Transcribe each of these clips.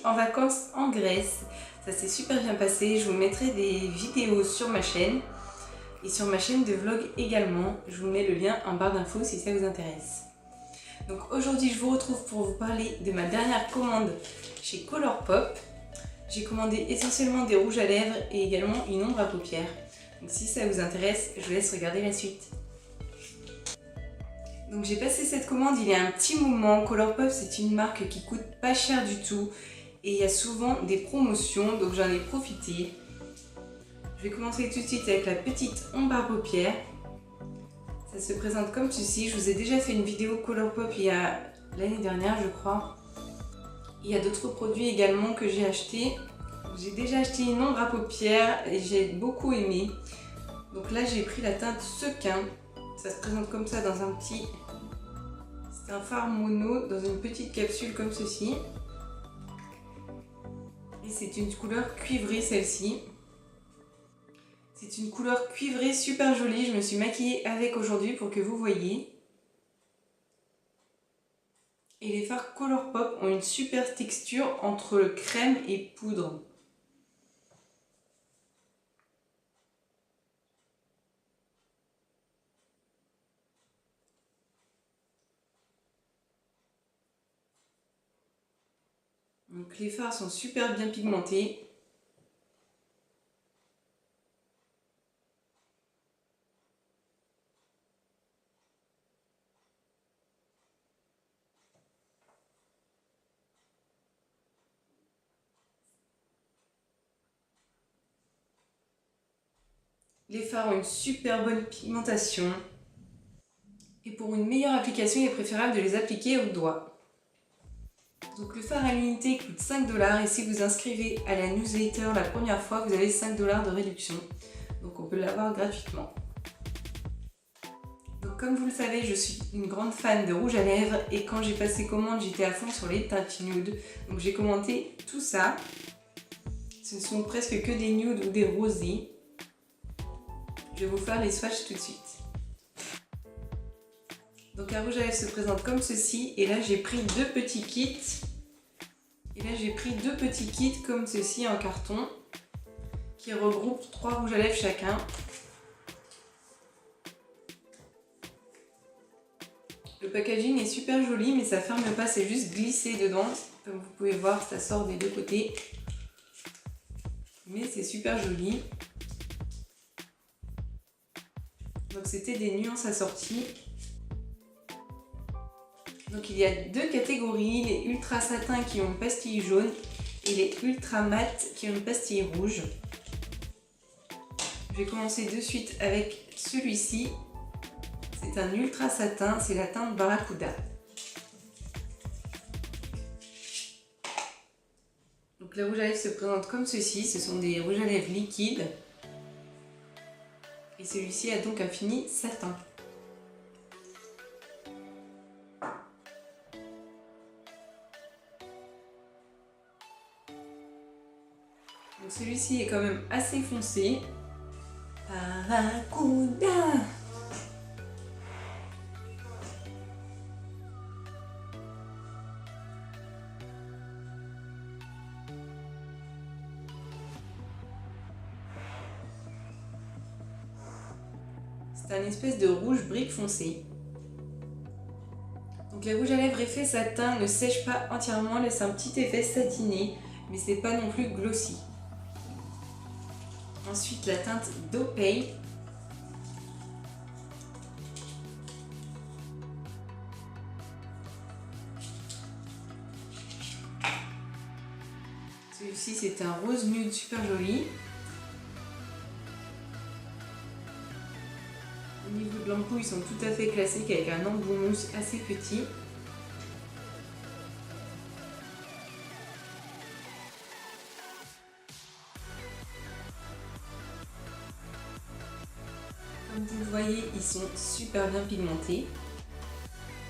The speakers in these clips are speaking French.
en vacances en Grèce. Ça s'est super bien passé. Je vous mettrai des vidéos sur ma chaîne et sur ma chaîne de vlog également. Je vous mets le lien en barre d'infos si ça vous intéresse. Donc aujourd'hui, je vous retrouve pour vous parler de ma dernière commande chez Colourpop. J'ai commandé essentiellement des rouges à lèvres et également une ombre à paupières. Donc si ça vous intéresse, je vous laisse regarder la suite. Donc j'ai passé cette commande il y a un petit moment. Colourpop, c'est une marque qui coûte pas cher du tout et il y a souvent des promotions, donc j'en ai profité. Je vais commencer tout de suite avec la petite ombre à paupières. Ça se présente comme ceci. Je vous ai déjà fait une vidéo Colourpop il y a l'année dernière, je crois. Il y a d'autres produits également que j'ai achetés. J'ai déjà acheté une ombre à paupières et j'ai beaucoup aimé. Donc là, j'ai pris la teinte Sequin. Ça se présente comme ça dans un petit... C'est un fard mono dans une petite capsule comme ceci. Et c'est une couleur cuivrée celle-ci. C'est une couleur cuivrée super jolie. Je me suis maquillée avec aujourd'hui pour que vous voyez. Et les fards Colourpop ont une super texture entre le crème et poudre. Donc les fards sont super bien pigmentés. Les fards ont une super bonne pigmentation. Et pour une meilleure application, il est préférable de les appliquer au doigt. Donc le fard à l'unité coûte 5 $ et si vous inscrivez à la newsletter la première fois, vous avez 5 $ de réduction. Donc on peut l'avoir gratuitement. Donc comme vous le savez, je suis une grande fan de rouge à lèvres et quand j'ai passé commande, j'étais à fond sur les teintes nude. Donc j'ai commandé tout ça. Ce sont presque que des nudes ou des rosés. Je vais vous faire les swatchs tout de suite. Donc un rouge à lèvres se présente comme ceci et là j'ai pris deux petits kits. Comme ceci en carton qui regroupent 3 rouges à lèvres chacun. Le packaging est super joli mais ça ferme pas, c'est juste glissé dedans. Comme vous pouvez voir, ça sort des deux côtés. Mais c'est super joli. Donc c'était des nuances assorties. Donc il y a deux catégories, les ultra satin qui ont une pastille jaune et les ultra mat qui ont une pastille rouge. Je vais commencer de suite avec celui-ci. C'est un ultra satin, c'est la teinte Barracuda. Donc le rouge à lèvres se présente comme ceci, ce sont des rouges à lèvres liquides. Et celui-ci a donc un fini satin. Donc celui-ci est quand même assez foncé. Barracuda. C'est un espèce de rouge brique foncé. Donc les rouges à lèvres effet satin ne sèchent pas entièrement, laissent un petit effet satiné, mais c'est pas non plus glossy. Ensuite la teinte Dopey. Celui-ci c'est un rose nude super joli. Au niveau de l'embout, ils sont tout à fait classiques avec un embout mousse assez petit. Comme vous le voyez, ils sont super bien pigmentés.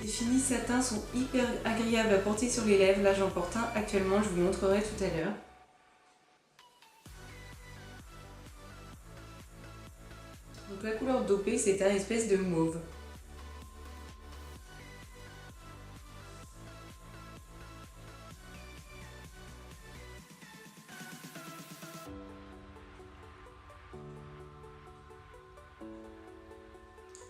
Les finis satins sont hyper agréables à porter sur les lèvres. Là, j'en porte un actuellement, je vous le montrerai tout à l'heure. Donc la couleur dopée, c'est un espèce de mauve.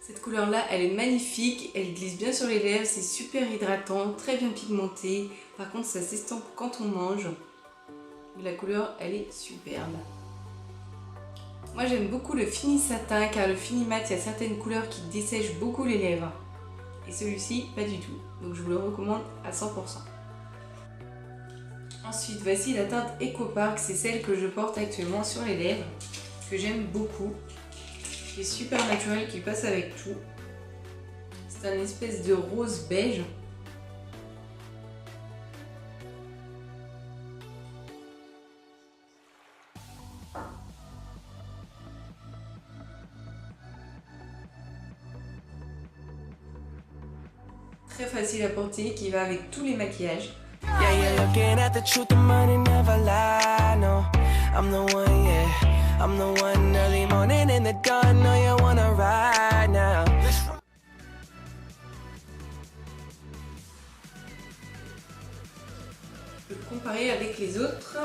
Cette couleur là, elle est magnifique, elle glisse bien sur les lèvres, c'est super hydratant, très bien pigmenté. Par contre ça s'estompe quand on mange. Mais la couleur, elle est superbe. Moi j'aime beaucoup le fini satin car le fini mat, il y a certaines couleurs qui dessèchent beaucoup les lèvres. Et celui-ci, pas du tout. Donc je vous le recommande à 100%. Ensuite, voici la teinte Eco Park, c'est celle que je porte actuellement sur les lèvres, que j'aime beaucoup. Qui est super naturel, qui passe avec tout. C'est un espèce de rose beige. Très facile à porter, qui va avec tous les maquillages. Yeah, you're looking at the truth, the money never lie, no. I'm the one, yeah. I'm the one early morning in the dawn, know you wanna ride now. Je peux comparer avec les autres.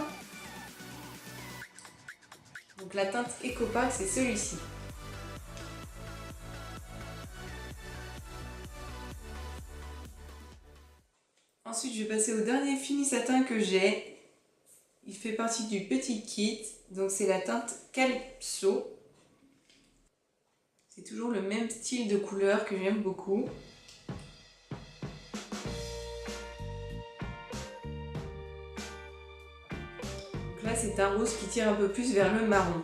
Donc la teinte Eco Park, c'est celui-ci. Ensuite, je vais passer au dernier fini satin que j'ai. Il fait partie du petit kit. Donc c'est la teinte Calypso. C'est toujours le même style de couleur que j'aime beaucoup. Donc là, c'est un rose qui tire un peu plus vers le marron.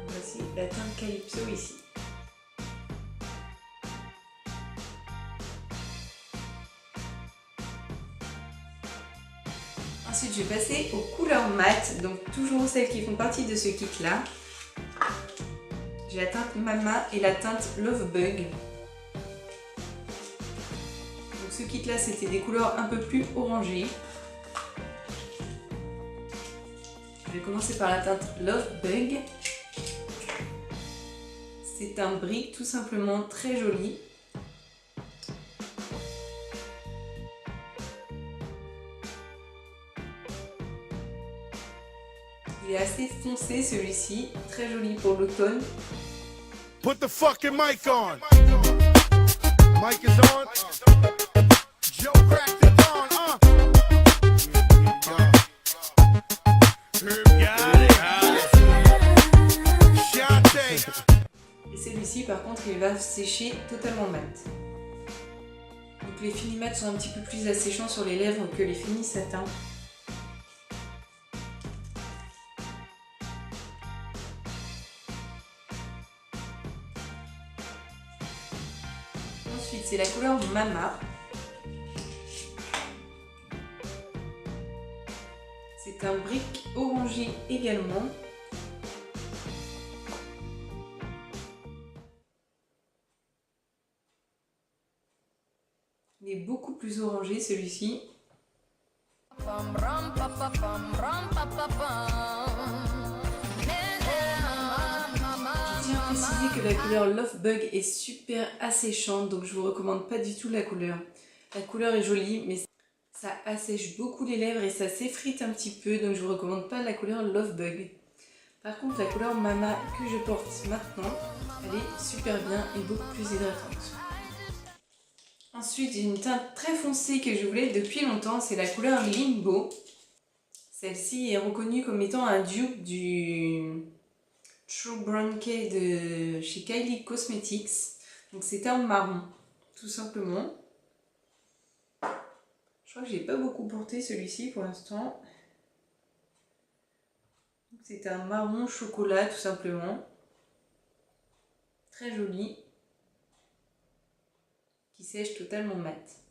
Voici la teinte Calypso ici. Ensuite, je vais passer aux couleurs mat, donc toujours celles qui font partie de ce kit-là. J'ai la teinte Mama et la teinte Love Bug. Donc ce kit-là, c'était des couleurs un peu plus orangées. Je vais commencer par la teinte Love Bug. C'est un brick tout simplement très joli. Il est assez foncé celui-ci, très joli pour l'automne. Put the fucking mic on. Mic is on. Joe cracked it on. Et celui-ci par contre il va sécher totalement mat. Donc les finis mat sont un petit peu plus asséchants sur les lèvres que les finis satin. Ensuite, c'est la couleur Mama. C'est un brick orangé également. Il est beaucoup plus orangé celui-ci. Je tiens à préciser que la couleur Love Bug est super asséchante, donc je vous recommande pas du tout la couleur. La couleur est jolie, mais ça assèche beaucoup les lèvres et ça s'effrite un petit peu, donc je vous recommande pas la couleur Love Bug. Par contre, la couleur Mama que je porte maintenant, elle est super bien et beaucoup plus hydratante. Ensuite, j'ai une teinte très foncée que je voulais depuis longtemps, c'est la couleur Limbo. Celle-ci est reconnue comme étant un dupe du True Brown Cake de chez Kylie Cosmetics. Donc c'est un marron, tout simplement. Je crois que j'ai pas beaucoup porté celui-ci pour l'instant. C'est un marron chocolat tout simplement. Très joli. Qui sèche totalement mat.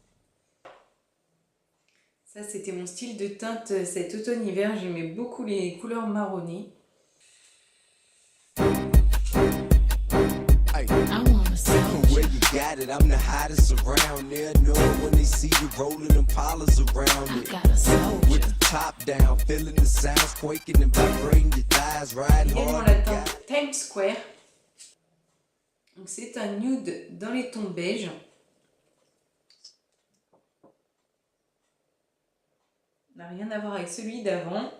Ça c'était mon style de teinte cet automne-hiver. J'aimais beaucoup les couleurs marronnées. Got it, I'm the hottest around there. Know when they see you rolling them polars around it. With the top down, feeling the sounds quaking and vibrating your thighs, riding hard. La teinte Times Square. Donc c'est un nude dans les tons beige. n'a rien à voir avec celui d'avant.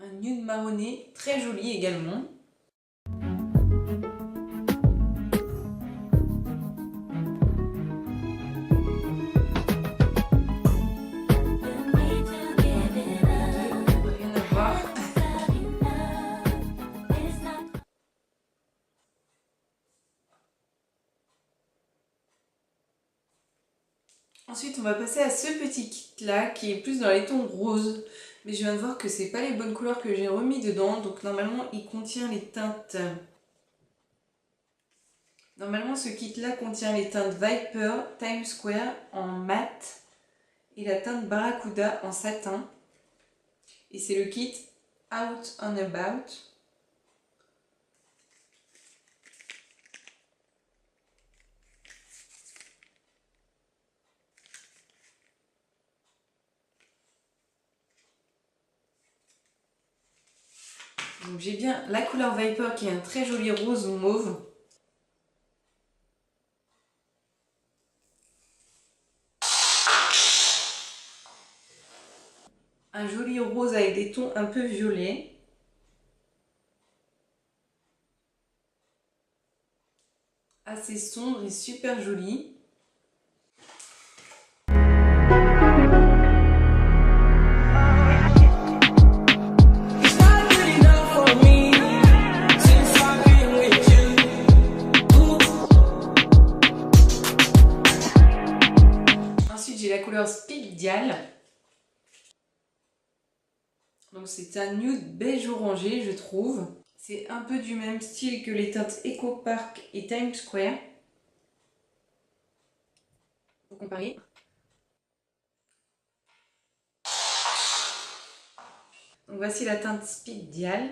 Un nude marronné très joli également. Rien à voir. Ensuite, on va passer à ce petit kit là qui est plus dans les tons roses. Mais je viens de voir que c'est pas les bonnes couleurs que j'ai remis dedans. Donc normalement, il contient les teintes. Normalement, ce kit là contient les teintes Viper, Times Square en mat et la teinte Barracuda en satin. Et c'est le kit Out and About. Donc j'ai bien la couleur Viper qui est un très joli rose mauve. Un joli rose avec des tons un peu violets. Assez sombre et super joli. Ensuite j'ai la couleur Speed Dial. Donc c'est un nude beige orangé je trouve. C'est un peu du même style que les teintes Echo Park et Times Square. Pour comparer. Donc voici la teinte Speed Dial.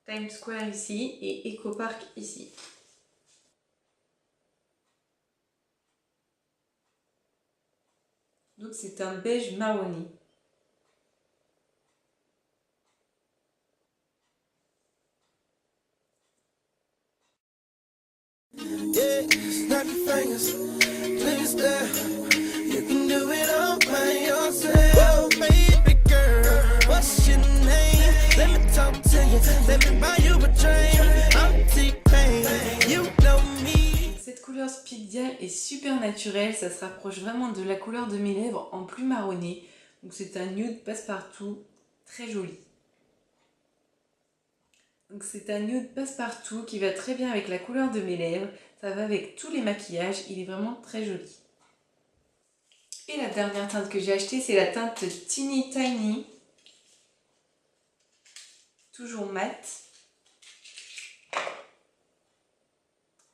Times Square ici et Echo Park ici. Donc c'est un beige marronné. Yeah, snap your fingers, please stare. You can do it all by yourself, baby girl. What's your name? Let me talk to you. Let me buy you a drink. I'm T-Pain, you know me. Cette couleur Speed Dial est super naturelle, ça se rapproche vraiment de la couleur de mes lèvres en plus marronné. Donc c'est un nude passe-partout très joli. Donc c'est un nude passe-partout qui va très bien avec la couleur de mes lèvres. Ça va avec tous les maquillages, il est vraiment très joli. Et la dernière teinte que j'ai achetée, c'est la teinte Teeny Tiny. Toujours mat.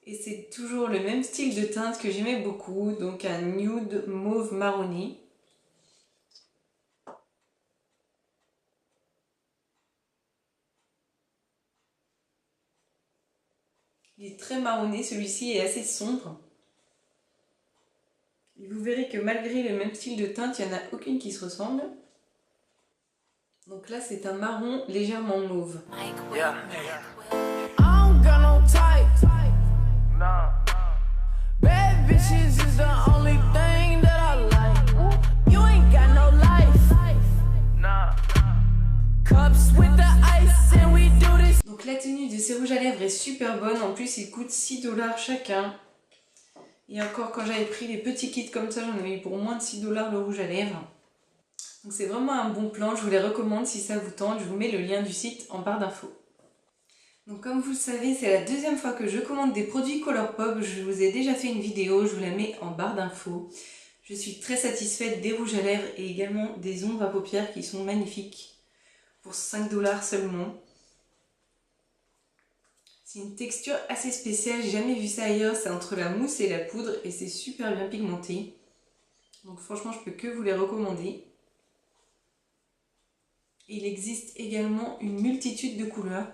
Et c'est toujours le même style de teinte que j'aimais beaucoup, donc un nude mauve marronné. Il est très marronné, celui-ci est assez sombre. Et vous verrez que malgré le même style de teinte, il n'y en a aucune qui se ressemble. Donc là, c'est un marron légèrement mauve. Yeah. I don't got no type. Nah. Bad bitches is the only thing that I like. You ain't got no life. Nah. Cups with the ice and we do this. Donc la tenue de ces rouges à lèvres est super bonne. En plus, ils coûtent 6 $ chacun. Et encore, quand j'avais pris les petits kits comme ça, j'en avais eu pour moins de 6 $ le rouge à lèvres. Donc c'est vraiment un bon plan, je vous les recommande si ça vous tente. Je vous mets le lien du site en barre d'infos. Donc comme vous le savez, c'est la deuxième fois que je commande des produits Colourpop. Je vous ai déjà fait une vidéo, je vous la mets en barre d'infos. Je suis très satisfaite des rouges à lèvres et également des ombres à paupières qui sont magnifiques. Pour 5 $ seulement. C'est une texture assez spéciale, j'ai jamais vu ça ailleurs. C'est entre la mousse et la poudre et c'est super bien pigmenté. Donc franchement, je peux que vous les recommander. Il existe également une multitude de couleurs.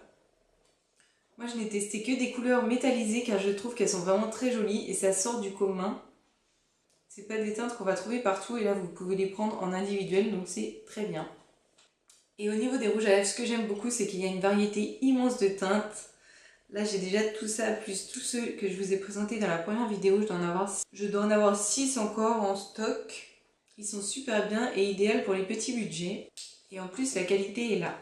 Moi, je n'ai testé que des couleurs métallisées car je trouve qu'elles sont vraiment très jolies et ça sort du commun. C'est pas des teintes qu'on va trouver partout et là, vous pouvez les prendre en individuel, donc c'est très bien. Et au niveau des rouges à lèvres, ce que j'aime beaucoup, c'est qu'il y a une variété immense de teintes. Là j'ai déjà tout ça, plus tous ceux que je vous ai présentés dans la première vidéo. Je dois en avoir 6 encore en stock. Ils sont super bien et idéal pour les petits budgets. Et en plus la qualité est là.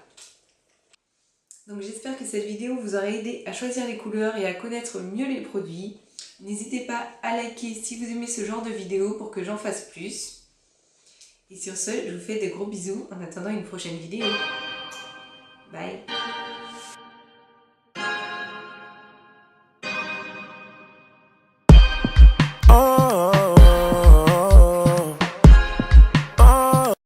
Donc j'espère que cette vidéo vous aura aidé à choisir les couleurs et à connaître mieux les produits. N'hésitez pas à liker si vous aimez ce genre de vidéo pour que j'en fasse plus. Et sur ce, je vous fais de gros bisous en attendant une prochaine vidéo. Bye!